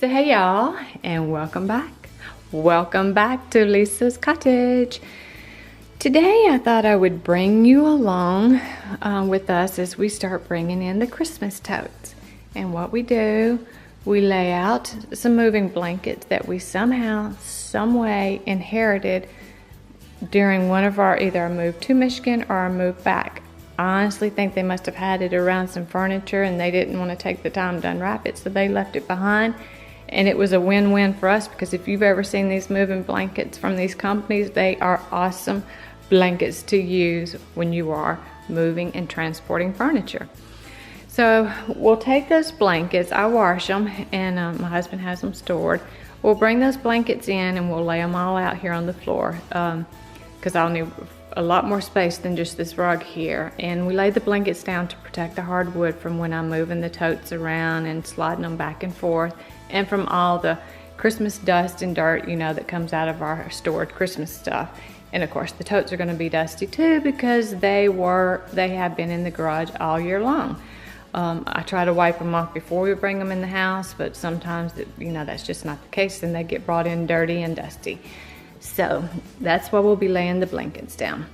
So hey y'all, and welcome back. Welcome back to Lisa's Cottage. Today I thought I would bring you along with us as we start bringing in the Christmas totes. And what we do, we lay out some moving blankets that we somehow, some way inherited during one of our, either our move to Michigan or our move back. I honestly think they must have had it around some furniture and they didn't want to take the time to unwrap it, so they left it behind. And it was a win-win for us, because if you've ever seen these moving blankets from these companies, they are awesome blankets to use when you are moving and transporting furniture. So we'll take those blankets, I wash them, and my husband has them stored. We'll bring those blankets in and we'll lay them all out here on the floor, because I'll need a lot more space than just this rug here. And we lay the blankets down to protect the hardwood from when I'm moving the totes around and sliding them back and forth, and from all the Christmas dust and dirt, you know, that comes out of our stored Christmas stuff. And of course the totes are going to be dusty too, because they have been in the garage all year long. I try to wipe them off before we bring them in the house, but sometimes that's just not the case, and they get brought in dirty and dusty. So that's why we'll be laying the blankets down.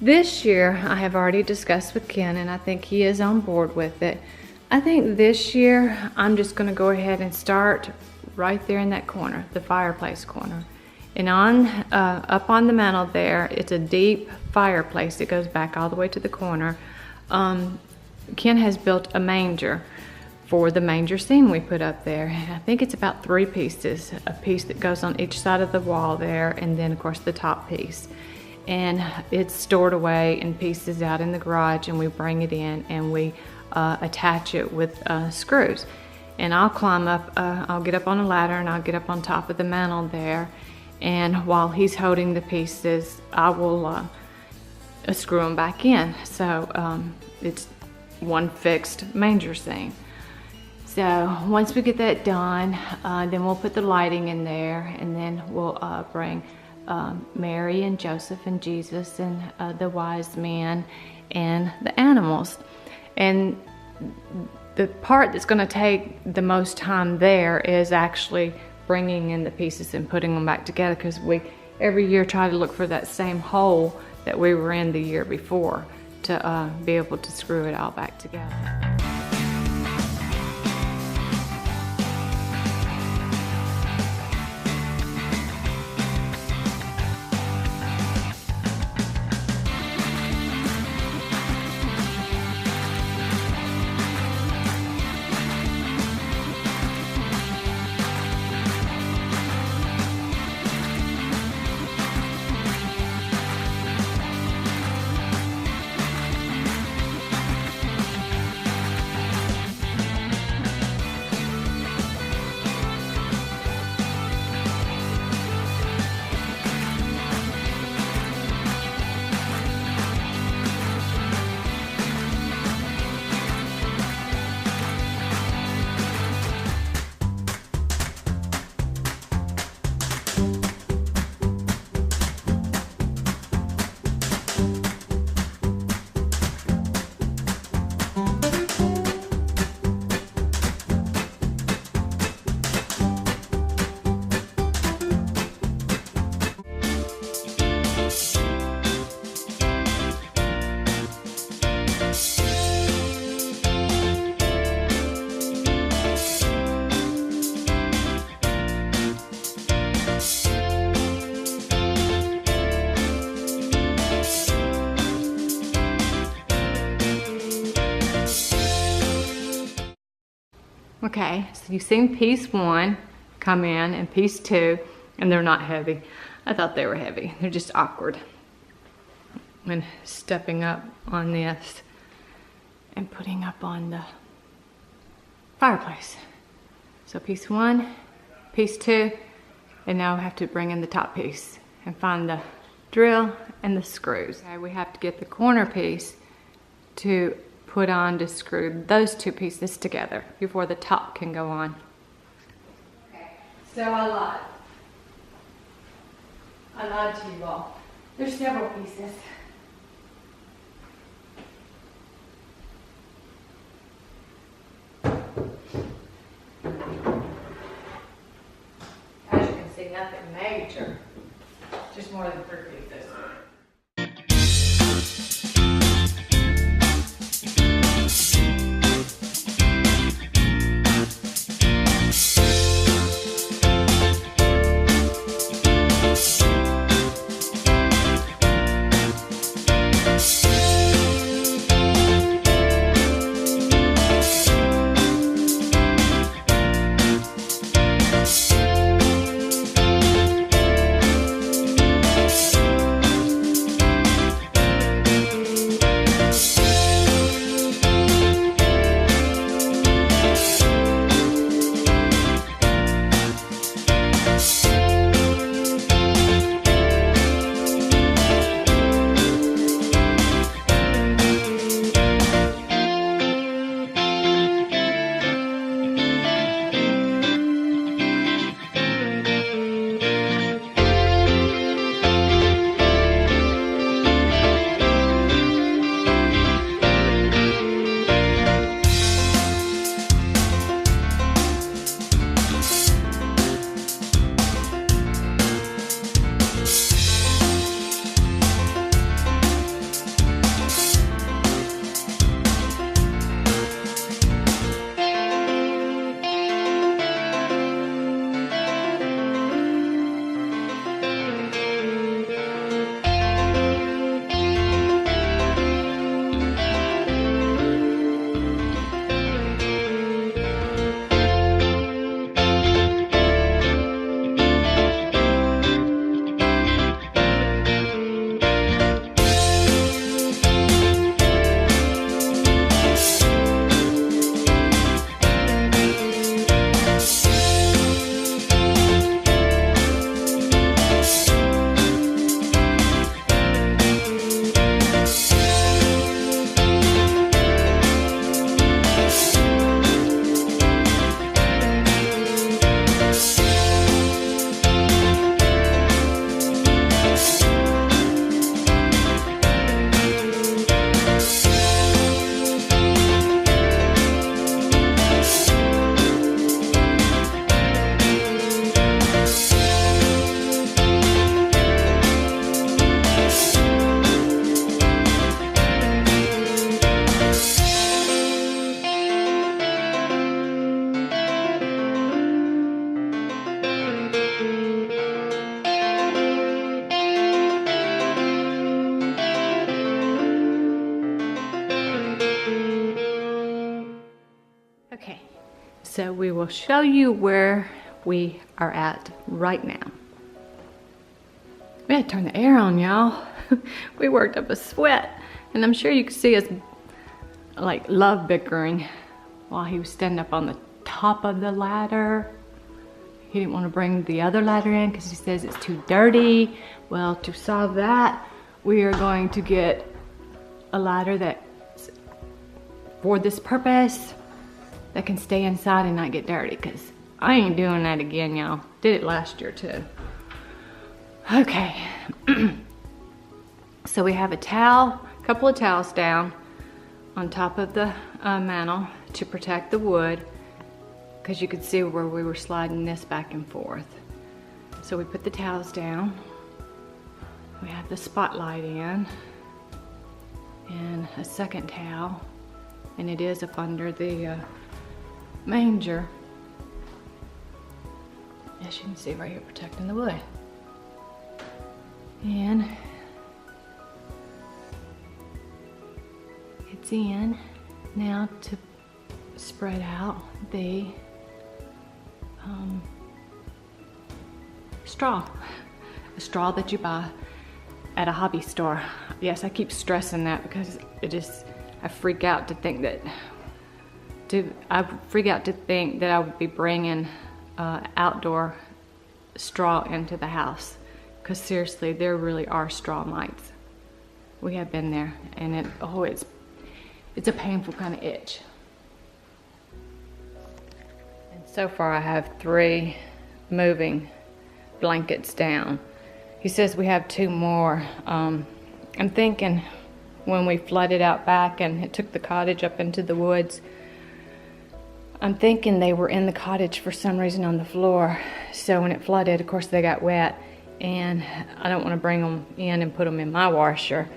This year, I have already discussed with Ken, and I think he is on board with it. I think this year, I'm just gonna go ahead and start right there in that corner, the fireplace corner. And up on the mantle there, it's a deep fireplace. It goes back all the way to the corner. Ken has built a manger for the manger scene we put up there. I think it's about 3 pieces, a piece that goes on each side of the wall there, and then of course the top piece. And it's stored away in pieces out in the garage, and we bring it in and we attach it with screws. And I'll climb up, I'll get up on a ladder and I'll get up on top of the mantle there, and while he's holding the pieces, I will screw them back in. So it's one fixed manger scene. So once we get that done, then we'll put the lighting in there, and then we'll bring Mary and Joseph and Jesus and the wise men and the animals. And the part that's going to take the most time there is actually bringing in the pieces and putting them back together, because we every year try to look for that same hole that we were in the year before to be able to screw it all back together. Okay, so you've seen piece 1 come in and piece 2, and they're not heavy. I thought they were heavy. They're just awkward when stepping up on this and putting up on the fireplace. So piece 1, piece 2, and now we have to bring in the top piece and find the drill and the screws. Okay, we have to get the corner piece to put on to screw those 2 pieces together before the top can go on. Okay, so I lied to you all. There's several pieces. see nothing major, just more than 3 feet this way. Okay, so we will show you where we are at right now. We had to turn the air on, y'all. We worked up a sweat, and I'm sure you can see us like love bickering while he was standing up on the top of the ladder. He didn't want to bring the other ladder in because he says it's too dirty. Well, to solve that, we are going to get a ladder that's for this purpose that can stay inside and not get dirty, because I ain't doing that again, y'all. Did it last year too. Okay. So we have a towel, a couple of towels down on top of the mantle to protect the wood, because you could see where we were sliding this back and forth. So we put the towels down. We have the spotlight in and a second towel, and it is up under the manger. As you can see right here, protecting the wood. And it's in now to spread out the straw. A straw that you buy at a hobby store. Yes, I keep stressing that because I freak out to think that I would be bringing outdoor straw into the house, because seriously, there really are straw mites. We have been there, and it's a painful kind of itch. And so far I have 3 moving blankets down. He says we have 2 more. I'm thinking when we flooded out back and it took the cottage up into the woods, I'm thinking they were in the cottage for some reason on the floor, So when it flooded, of course they got wet, and I don't want to bring them in and put them in my washer.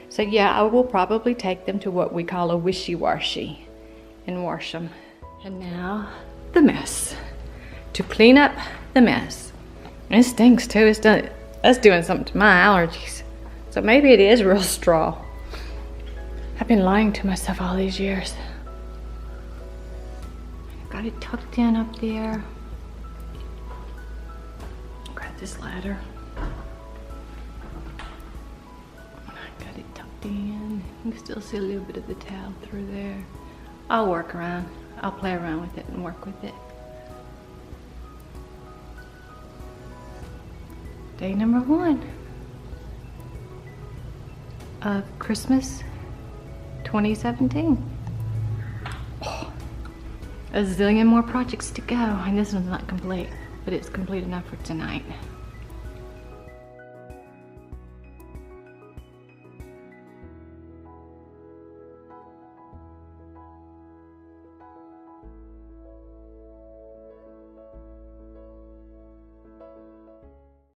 So yeah, I will probably take them to what we call a wishy-washy and wash them. And now the mess. To clean up the mess. It stinks too. That's doing something to my allergies. So maybe it is real straw. I've been lying to myself all these years. I've got it tucked in up there. Grab this ladder. Got it tucked in. You can still see a little bit of the towel through there. I'll work around. I'll play around with it and work with it. Day number 1 of Christmas 2017. Oh, a zillion more projects to go, and this one's not complete, but it's complete enough for tonight.